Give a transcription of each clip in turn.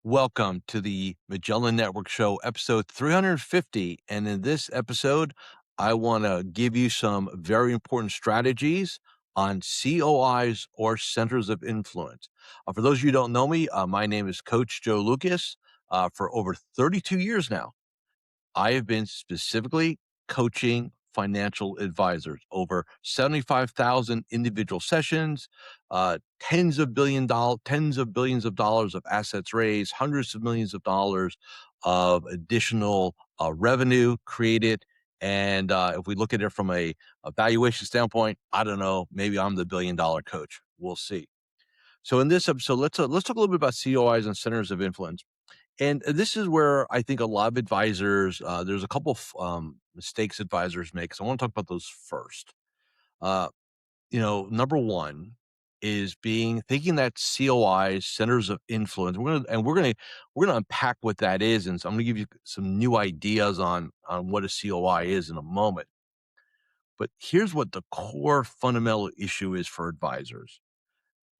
Welcome to the Magellan Network Show, episode 350. And in this episode, I want to give you some very important strategies on COIs or centers of influence. For those of you who don't know me, my name is Coach Joe Lucas. For over 32 years now, I have been specifically coaching financial advisors, over 75,000 individual sessions, tens of billions of dollars of assets raised, hundreds of millions of dollars of additional revenue created. And if we look at it from a valuation standpoint, I don't know, maybe I'm the billion-dollar coach. We'll see. So in this episode, let's talk a little bit about COIs and centers of influence. And this is where I think a lot of advisors, there's a couple of mistakes advisors make. So I want to talk about those first. Uh, Number one is thinking that COIs, centers of influence. We're gonna unpack what that is, and so I'm gonna give you some new ideas on what a COI is in a moment. But here's what the core fundamental issue is for advisors.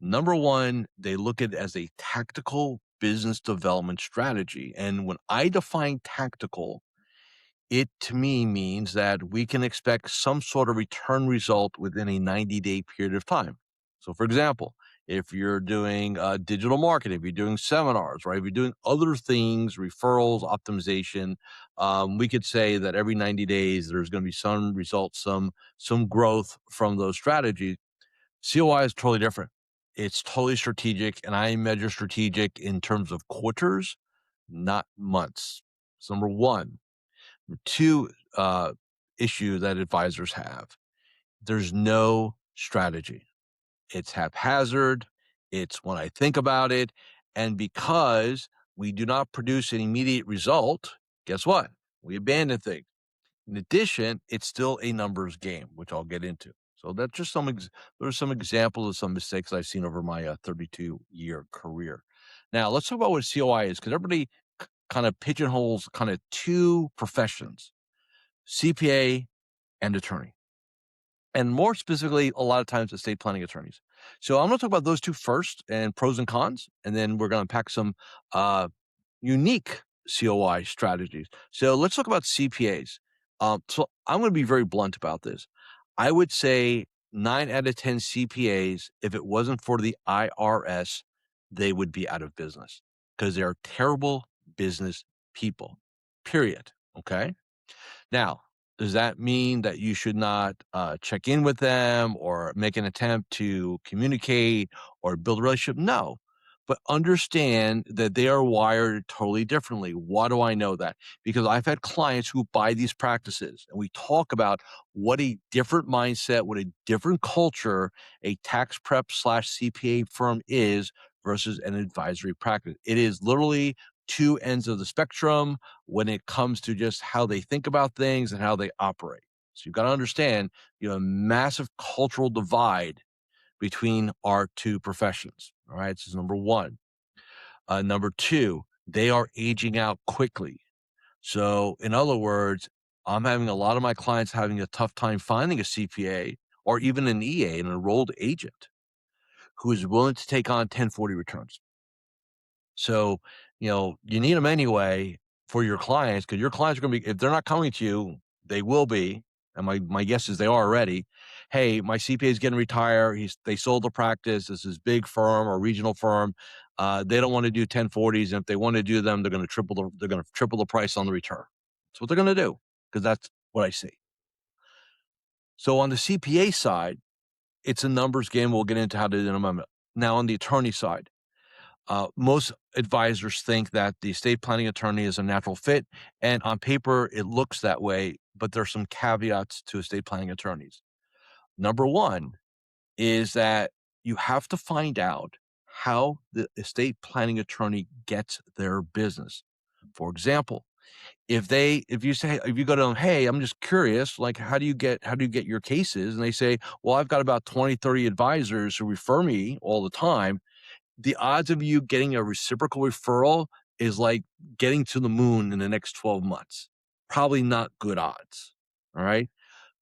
Number one, they look at it as a tactical business development strategy. And when I define tactical, it to me means that we can expect some sort of return result within a 90-day period of time. So, for example, if you're doing digital marketing, if you're doing seminars, right, if you're doing other things, referrals, optimization, we could say that every 90 days there's going to be some results, some growth from those strategies. COI is totally different. It's totally strategic, and I measure strategic in terms of quarters, not months. So number one. Number two, issue that advisors have, there's no strategy. It's haphazard. It's when I think about it. And because we do not produce an immediate result, guess what? We abandon things. In addition, it's still a numbers game, which I'll get into. So that's just there's some examples of some mistakes I've seen over my 32-year career. Now, let's talk about what a COI is, because everybody kind of pigeonholes kind of two professions: CPA and attorney. And more specifically, a lot of times estate planning attorneys. So I'm going to talk about those two first and pros and cons, and then we're going to unpack some uh, unique COI strategies. So let's talk about CPAs. So I'm going to be very blunt about this. I would say 9 out of 10 CPAs, if it wasn't for the IRS, they would be out of business because they're terrible business people, period. Okay. Now, does that mean that you should not check in with them or make an attempt to communicate or build a relationship? No. But understand that they are wired totally differently. Why do I know that? Because I've had clients who buy these practices, and we talk about what a different mindset, what a different culture a tax prep slash CPA firm is versus an advisory practice. It is literally two ends of the spectrum when it comes to just how they think about things and how they operate. So you've got to understand, a massive cultural divide between our two professions. All right. This is number one. Number two, they are aging out quickly. So in other words, I'm having a lot of my clients having a tough time finding a CPA or even an EA, an enrolled agent, who is willing to take on 1040 returns. So, you need them anyway for your clients, because your clients are going to be, if they're not coming to you, they will be. And my guess is they are already. Hey, my CPA is getting retired. They sold the practice. This is big firm or regional firm. They don't want to do 1040s. And if they want to do them, they're going to triple the price on the return. That's what they're going to do, because that's what I see. So on the CPA side, it's a numbers game. We'll get into how to do it in a moment. Now on the attorney side, most advisors think that the estate planning attorney is a natural fit, and on paper it looks that way, but there's some caveats to estate planning attorneys. Number one is that you have to find out how the estate planning attorney gets their business. For example, if you go to them, hey, I'm just curious, like, how do you get your cases? And they say, well, I've got about 20, 30 advisors who refer me all the time. The odds of you getting a reciprocal referral is like getting to the moon in the next 12 months. Probably not good odds. All right.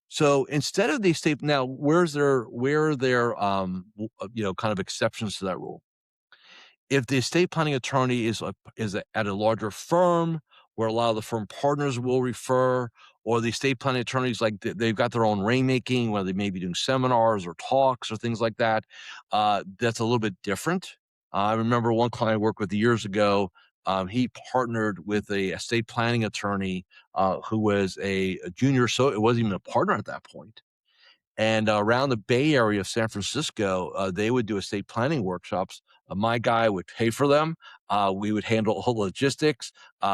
So instead of the estate, now where are there kind of exceptions to that rule? If the estate planning attorney at a larger firm where a lot of the firm partners will refer, or the estate planning attorneys, like they've got their own rainmaking, where they may be doing seminars or talks or things like that, that's a little bit different. I remember one client I worked with years ago. He partnered with a estate planning attorney who was a junior, so it wasn't even a partner at that point. And around the Bay Area of San Francisco, they would do estate planning workshops. My guy would pay for them. We would handle all the logistics.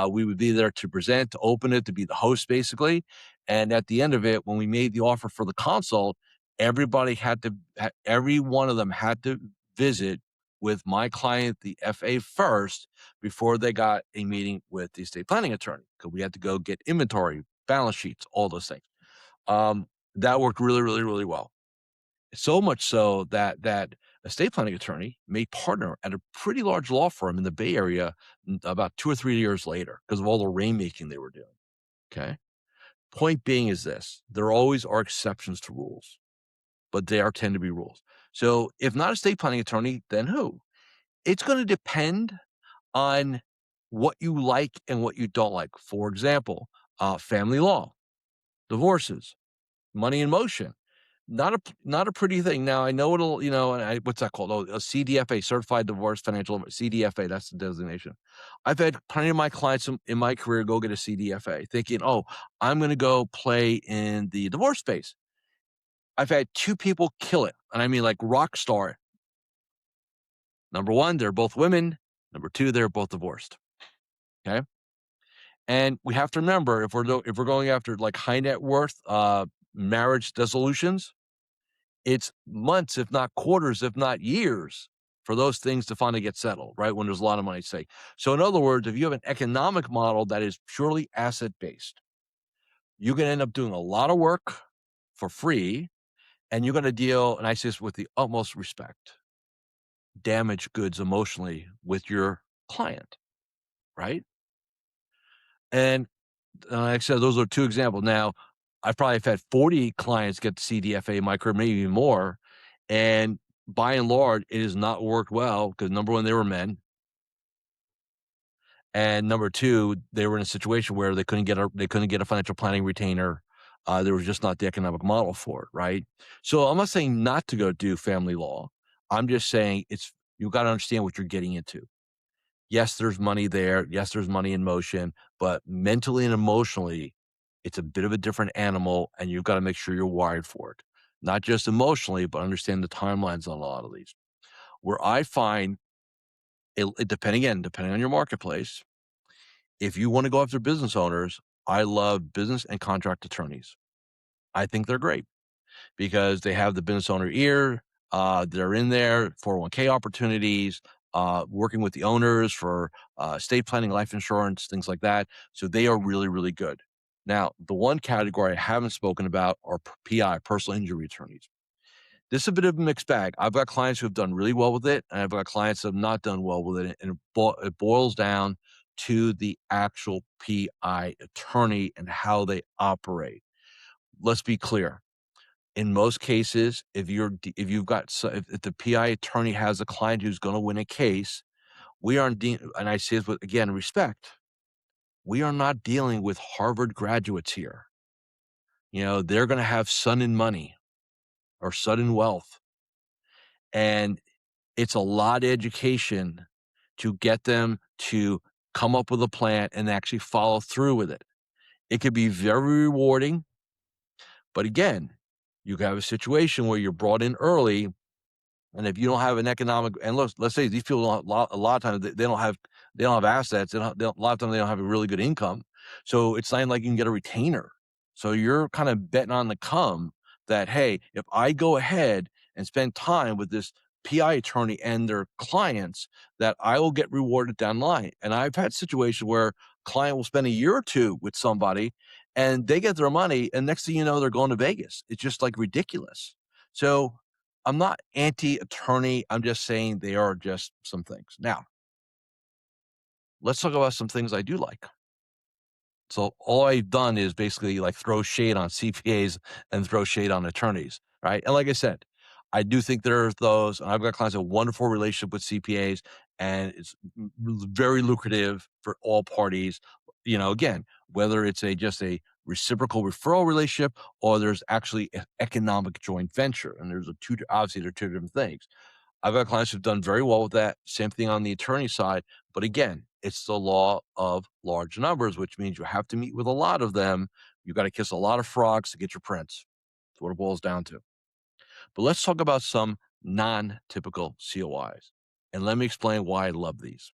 We would be there to present, to open it, to be the host, basically. And at the end of it, when we made the offer for the consult, every one of them had to visit with my client, the FA, first before they got a meeting with the estate planning attorney, because we had to go get inventory, balance sheets, all those things. Um, that worked really, really, really well. So much so that that estate planning attorney made partner at a pretty large law firm in the Bay Area about 2 or 3 years later because of all the rainmaking they were doing. Okay. Point being is this: there always are exceptions to rules, but they are tend to be rules. So if not a estate planning attorney, then who? It's going to depend on what you like and what you don't like. For example, family law, divorces, money in motion. Not a pretty thing. Now I know it'll, and what's that called? Oh, a CDFA, Certified Divorce Financial CDFA. That's the designation. I've had plenty of my clients in my career go get a CDFA, thinking, "Oh, I'm going to go play in the divorce space." I've had two people kill it, and I mean like rock star. Number one, they're both women. Number two, they're both divorced. Okay, and we have to remember if we're going after like high net worth marriage dissolutions, it's months, if not quarters, if not years, for those things to finally get settled, right? When there's a lot of money at stake. So, in other words, if you have an economic model that is purely asset based, you're going to end up doing a lot of work for free, and you're going to deal, and I say this with the utmost respect, damage goods emotionally with your client, right? And like I said, those are two examples. Now, I've probably had 40 clients get the CDFA in my career, maybe even more. And by and large, it has not worked well because number one, they were men. And number two, they were in a situation where they couldn't get a financial planning retainer. There was just not the economic model for it, right? So I'm not saying not to go do family law. I'm just saying you've got to understand what you're getting into. Yes, there's money there. Yes, there's money in motion, but mentally and emotionally, it's a bit of a different animal, and you've got to make sure you're wired for it. Not just emotionally, but understand the timelines on a lot of these. Where I find depending on your marketplace, if you want to go after business owners, I love business and contract attorneys. I think they're great because they have the business owner ear. They're in there, 401k opportunities, working with the owners for estate planning, life insurance, things like that. So they are really, really good. Now, the one category I haven't spoken about are PI, personal injury attorneys. This is a bit of a mixed bag. I've got clients who have done really well with it, and I've got clients that have not done well with it. And it boils down to the actual PI attorney and how they operate. Let's be clear. In most cases, if if the PI attorney has a client who's going to win a case, and I say this with, again, respect, we are not dealing with Harvard graduates here. They're going to have sudden money or sudden wealth. And it's a lot of education to get them to come up with a plan and actually follow through with it. It could be very rewarding, but again, you could have a situation where you're brought in early. And if you don't have an economic, and let's say these people don't have, a lot of times they don't have assets. A lot of times they don't have a really good income. So it's not like you can get a retainer. So you're kind of betting on the come that, hey, if I go ahead and spend time with this PI attorney and their clients, that I will get rewarded down the line. And I've had situations where client will spend a year or two with somebody and they get their money, and next thing you know, they're going to Vegas. It's just like ridiculous. So I'm not anti-attorney. I'm just saying they are just some things. Now, let's talk about some things I do like. So all I've done is basically like throw shade on CPAs and throw shade on attorneys, right? And like I said, I do think there are those, and I've got clients a wonderful relationship with CPAs, and it's very lucrative for all parties. Again, whether it's a just a reciprocal referral relationship or there's actually an economic joint venture, and there's a two obviously they're two different things. I've got clients who've done very well with that. Same thing on the attorney side. But again, it's the law of large numbers, which means you have to meet with a lot of them. You got to kiss a lot of frogs to get your prince. That's what it boils down to. But let's talk about some non-typical COIs. And let me explain why I love these.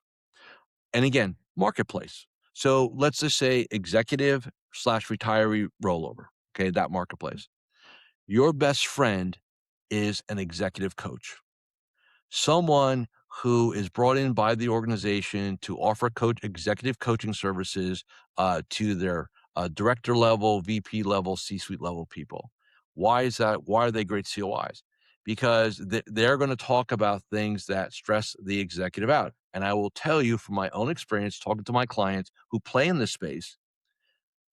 And again, marketplace. So let's just say executive slash retiree rollover. Okay, that marketplace. Your best friend is an executive coach, someone who is brought in by the organization to offer executive coaching services to their director level, VP level, C-suite level people. Why is that? Why are they great COIs? Because they're going to talk about things that stress the executive out. And I will tell you from my own experience talking to my clients who play in this space,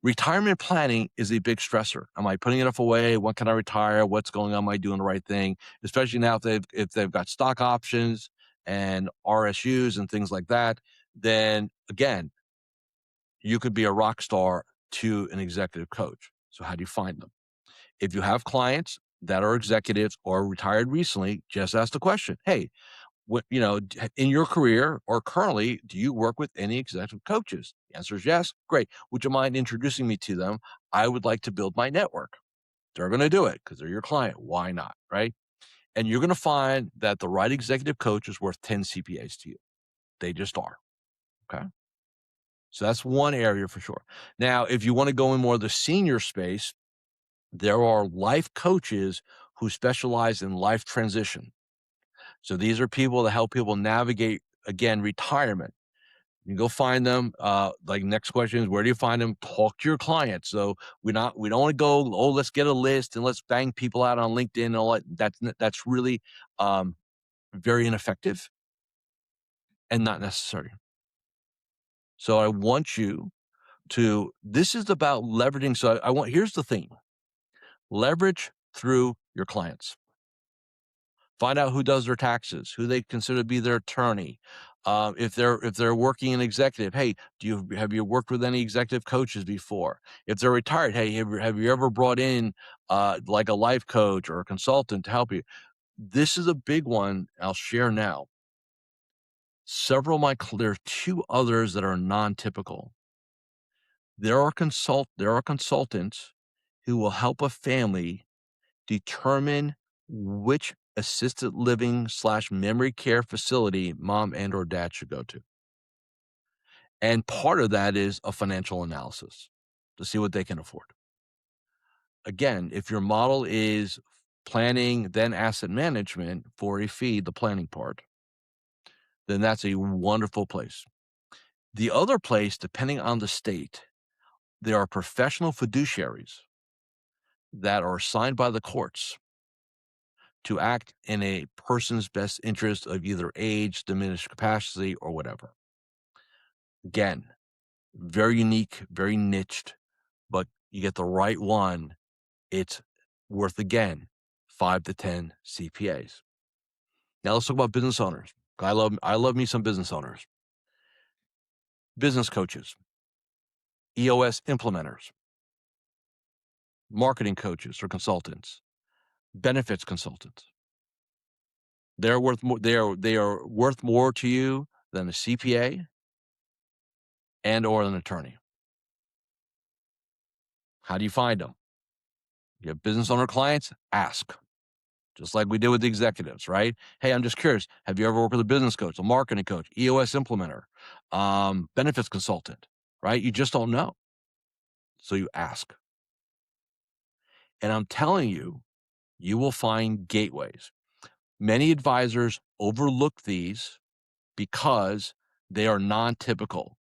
retirement planning is a big stressor. Am I putting enough away? When can I retire? What's going on? Am I doing the right thing? Especially now if they've got stock options and RSUs and things like that, then again, you could be a rock star to an executive coach. So how do you find them? If you have clients that are executives or retired recently, just ask the question, hey, in your career or currently, do you work with any executive coaches? The answer is yes. Great. Would you mind introducing me to them? I would like to build my network. They're going to do it because they're your client. Why not? Right. And you're going to find that the right executive coach is worth 10 CPAs to you. They just are. Okay. So that's one area for sure. Now, if you want to go in more of the senior space, there are life coaches who specialize in life transition. So these are people that help people navigate, again, retirement. You go find them. Like next question is, where do you find them? Talk to your clients. So we don't want to go, oh, let's get a list and let's bang people out on LinkedIn and all that. That's really very ineffective and not necessary. So I want you to, this is about leveraging. So here's the thing, leverage through your clients. Find out who does their taxes, who they consider to be their attorney. If they're working in executive, hey, have you worked with any executive coaches before? If they're retired, hey, have you ever brought in like a life coach or a consultant to help you? This is a big one. I'll share now. There are two others that are non-typical. There are consultants who will help a family determine which assisted living slash memory care facility mom and or dad should go to. And part of that is a financial analysis to see what they can afford. Again, if your model is planning, then asset management for a fee, the planning part, then that's a wonderful place. The other place, depending on the state, there are professional fiduciaries that are assigned by the courts to act in a person's best interest of either age, diminished capacity, or whatever. Again, very unique, very niched, but you get the right one, it's worth, again, 5 to 10 CPAs. Now let's talk about business owners. I love me some business owners. Business coaches, EOS implementers, marketing coaches or consultants, benefits consultants. They're worth more, they are worth more to you than a CPA and or an attorney. How do you find them? You have business owner clients, ask. Just like we did with the executives, right? Hey, I'm just curious. Have you ever worked with a business coach, a marketing coach, EOS implementer, benefits consultant, right? You just don't know. So you ask. And I'm telling you, you will find gateways. Many advisors overlook these because they are non-typical.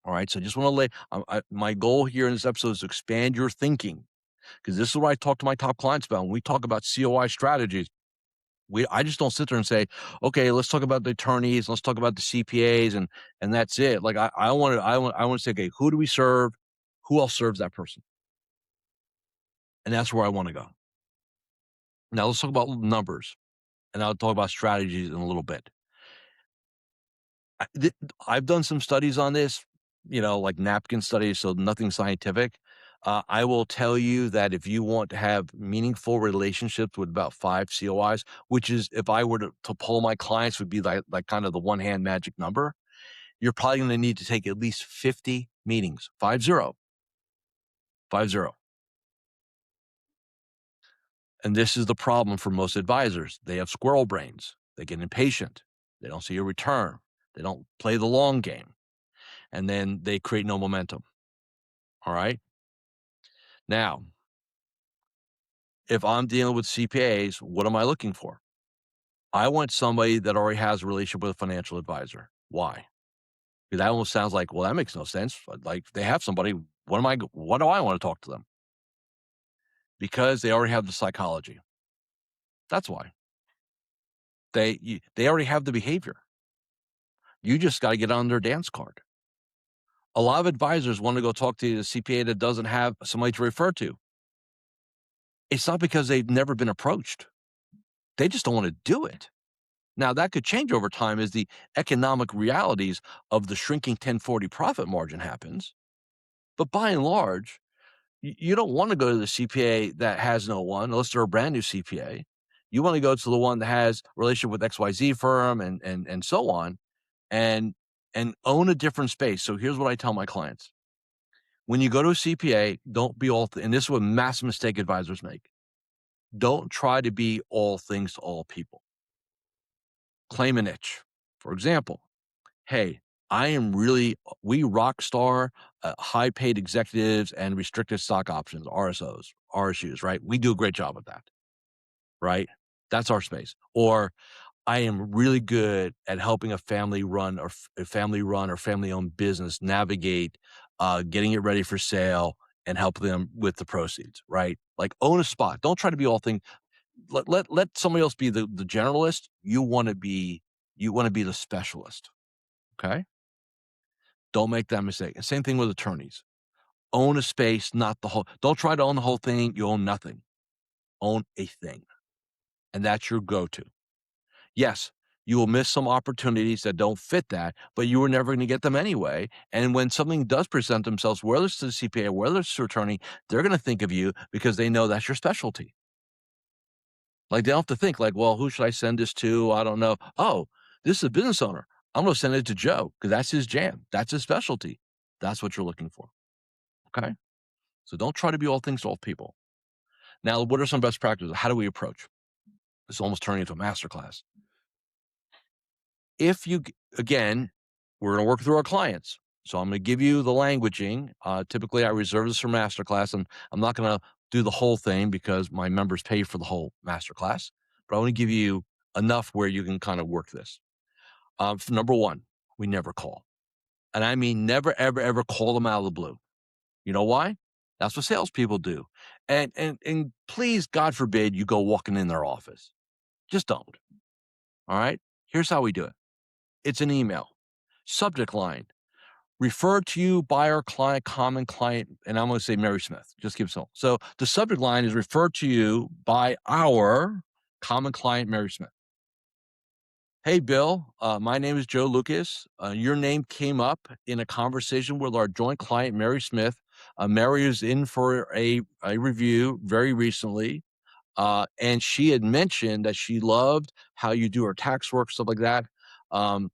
All right. So I just want to my goal here in this episode is to expand your thinking, because this is what I talk to my top clients about. When we talk about COI strategies, I just don't sit there and say, okay, let's talk about the attorneys, let's talk about the CPAs, and that's it. Like I want to say, okay, who do we serve? Who else serves that person? And that's where I want to go. Now let's talk about numbers, and I'll talk about strategies in a little bit. I've done some studies on this, like napkin studies, so nothing scientific. I will tell you that if you want to have meaningful relationships with about 5 COIs, which is if I were to poll my clients would be like kind of the one hand magic number, you're probably going to need to take at least 50 meetings, 50, 50. And this is the problem for most advisors. They have squirrel brains. They get impatient. They don't see a return. They don't play the long game. And then they create no momentum. All right. Now, if I'm dealing with CPAs, what am I looking for? I want somebody that already has a relationship with a financial advisor. Why? Because that almost sounds like, well, that makes no sense. Like they have somebody. What do I want to talk to them? Because they already have the psychology. That's why. They already have the behavior. You just got to get on their dance card. A lot of advisors want to go talk to a CPA that doesn't have somebody to refer to. It's not because they've never been approached. They just don't want to do it. Now, that could change over time as the economic realities of the shrinking 1040 profit margin happens. But by and large, you don't want to go to the CPA that has no one, unless they're a brand new CPA. You want to go to the one that has a relationship with XYZ firm and so on, and own a different space. So here's what I tell my clients. When you go to a CPA, don't be all, and this is what massive mistake advisors make. Don't try to be all things to all people. Claim a niche. For example, hey, we rock star high paid executives and restricted stock options, RSOs, RSUs, right? We do a great job of that, right? That's our space. Or I am really good at helping a family run or family owned business navigate getting it ready for sale and help them with the proceeds, right? Like own a spot. Don't try to be all things. Let somebody else be the generalist. You want to be the specialist. Okay. Don't make that mistake. And same thing with attorneys. Own a space, not the whole. Don't try to own the whole thing. You own nothing. Own a thing. And that's your go-to. Yes, you will miss some opportunities that don't fit that, but you were never going to get them anyway. And when something does present themselves, whether it's to the CPA, whether it's to attorney, they're going to think of you because they know that's your specialty. Like they don't have to think like, well, who should I send this to? I don't know. Oh, this is a business owner. I'm going to send it to Joe because that's his jam. That's his specialty. That's what you're looking for. Okay. So don't try to be all things to all people. Now, what are some best practices? How do we approach? It's almost turning into a masterclass. Again, we're going to work through our clients. So I'm going to give you the languaging. Typically, I reserve this for masterclass, and I'm not going to do the whole thing because my members pay for the whole masterclass. But I want to give you enough where you can kind of work this. Number one, we never call. And I mean never, ever, ever call them out of the blue. You know why? That's what salespeople do. And please, God forbid, you go walking in their office. Just don't. All right? Here's how we do it. It's an email. Subject line. Referred to you by our client, common client, and I'm going to say Mary Smith. Just give some. So the subject line is referred to you by our common client, Mary Smith. Hey, Bill, my name is Joe Lucas. Your name came up in a conversation with our joint client, Mary Smith. Mary is in for a review very recently, and she had mentioned that she loved how you do her tax work, stuff like that. I'm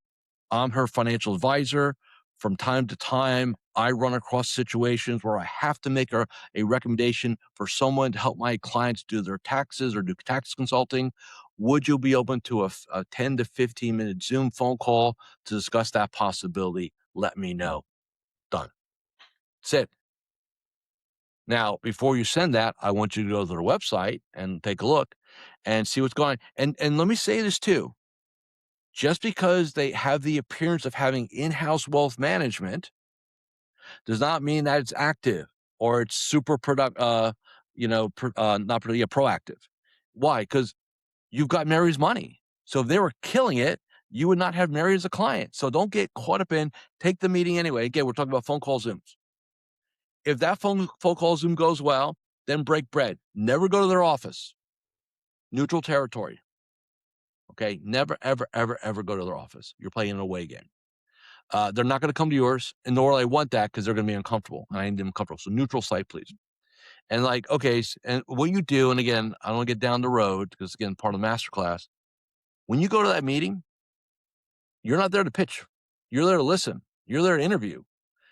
her financial advisor. From time to time, I run across situations where I have to make a recommendation for someone to help my clients do their taxes or do tax consulting. Would you be open to a 10 to 15-minute Zoom phone call to discuss that possibility? Let me know. Done. That's it. Now, before you send that, I want you to go to their website and take a look and see what's going on. And let me say this too. Just because they have the appearance of having in-house wealth management does not mean that it's active or it's super not proactive. Why? Because you've got Mary's money. So if they were killing it, you would not have Mary as a client. So don't get caught up in, take the meeting anyway. Again, we're talking about phone call Zooms. If that phone call Zoom goes well, then break bread. Never go to their office. Neutral territory. Okay. Never, ever, ever, ever go to their office. You're playing an away game. They're not going to come to yours, and nor will I want that because they're going to be uncomfortable. And I need them comfortable. So neutral site, please. And like, okay, and what you do, and again, I don't want to get down the road because again, part of the masterclass. When you go to that meeting, you're not there to pitch. You're there to listen. You're there to interview.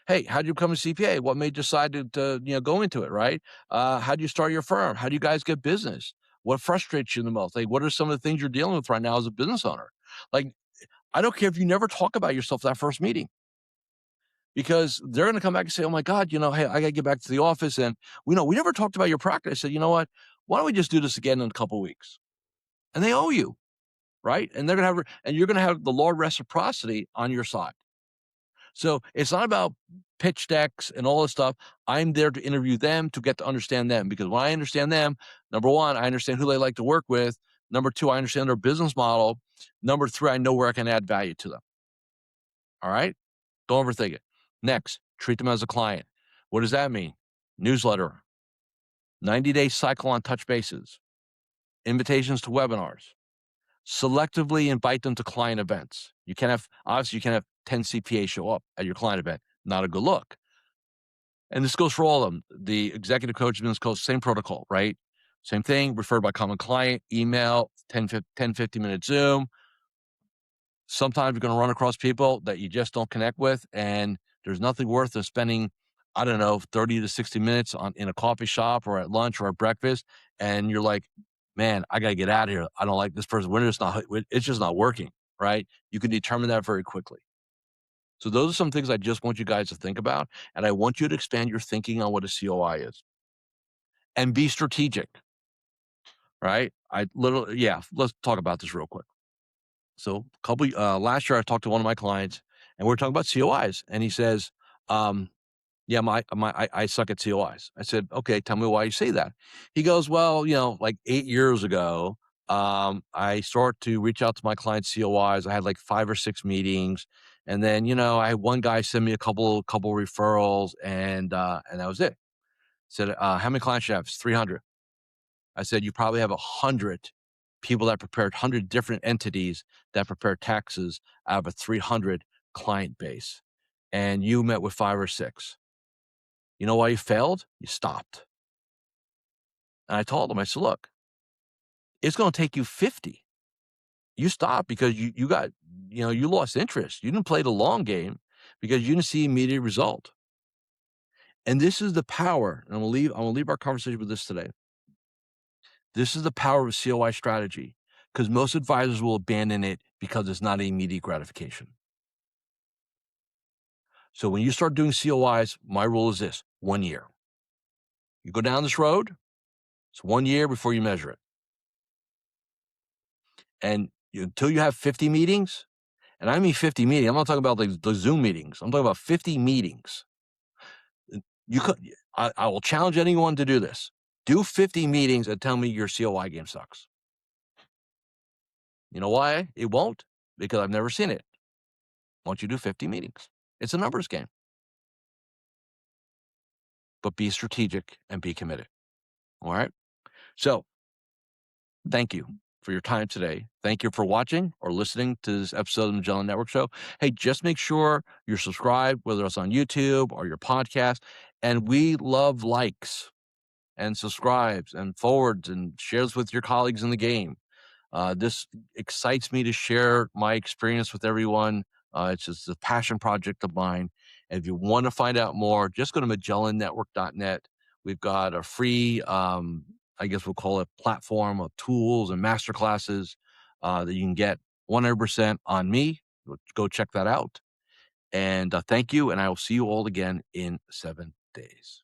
Hey, how did you become a CPA? What made you decide to go into it, right? How do you start your firm? How do you guys get business? What frustrates you the most? Like, what are some of the things you're dealing with right now as a business owner? Like, I don't care if you never talk about yourself that first meeting because they're going to come back and say, oh my God, hey, I got to get back to the office. And we never talked about your practice. I said, you know what? Why don't we just do this again in a couple of weeks? And they owe you, right? And they're going to and you're going to have the law of reciprocity on your side. So it's not about pitch decks and all this stuff. I'm there to interview them to get to understand them because when I understand them, number one, I understand who they like to work with. Number two, I understand their business model. Number three, I know where I can add value to them. All right. Don't overthink it. Next, treat them as a client. What does that mean? Newsletter, 90-day cycle on touch bases, invitations to webinars, selectively invite them to client events. You can't have 10 CPAs show up at your client event. Not a good look. And this goes for all of them. The executive coach business coach, same protocol, right? Same thing, referred by common client, email, 10, 15-minute Zoom. Sometimes you're going to run across people that you just don't connect with, and there's nothing worth of spending, 30 to 60 minutes in a coffee shop or at lunch or at breakfast, and you're like, man, I got to get out of here. I don't like this person. It's just not working, right? You can determine that very quickly. So those are some things I just want you guys to think about, and I want you to expand your thinking on what a COI is and be strategic, right? Let's talk about this real quick. So last year I talked to one of my clients and we are talking about COIs and he says, yeah, I suck at COIs. I said, okay, tell me why you say that. He goes, well, like 8 years ago, I started to reach out to my clients' COIs. I had like 5 or 6 meetings. And then, I had one guy send me a couple referrals and that was it. Said, how many clients you have? It's 300. I said, you probably have 100 people that prepared 100 different entities that prepare taxes out of a 300 client base. And you met with 5 or 6. You know why you failed? You stopped. And I told him, I said, look, it's going to take you 50. You stopped because you got, you lost interest. You didn't play the long game because you didn't see immediate result. And this is the power. And I'm going to leave our conversation with this today. This is the power of a COI strategy because most advisors will abandon it because it's not immediate gratification. So when you start doing COIs, my rule is this: 1 year. You go down this road, it's 1 year before you measure it. And until you have 50 meetings, and I mean 50 meetings, I'm not talking about the Zoom meetings. I'm talking about 50 meetings. I will challenge anyone to do this. Do 50 meetings and tell me your COI game sucks. You know why it won't? Because I've never seen it. Once you do 50 meetings, it's a numbers game. But be strategic and be committed. All right. So thank you for your time today. Thank you for watching or listening to this episode of the Magellan Network Show. Hey, just make sure you're subscribed, whether it's on YouTube or your podcast. And we love likes and subscribes and forwards and shares with your colleagues in the game. This excites me to share my experience with everyone. It's just a passion project of mine. And if you want to find out more, just go to MagellanNetwork.net. We've got a free, I guess we'll call it, platform of tools and masterclasses that you can get 100% on me. Go check that out. And thank you. And I will see you all again in 7 days.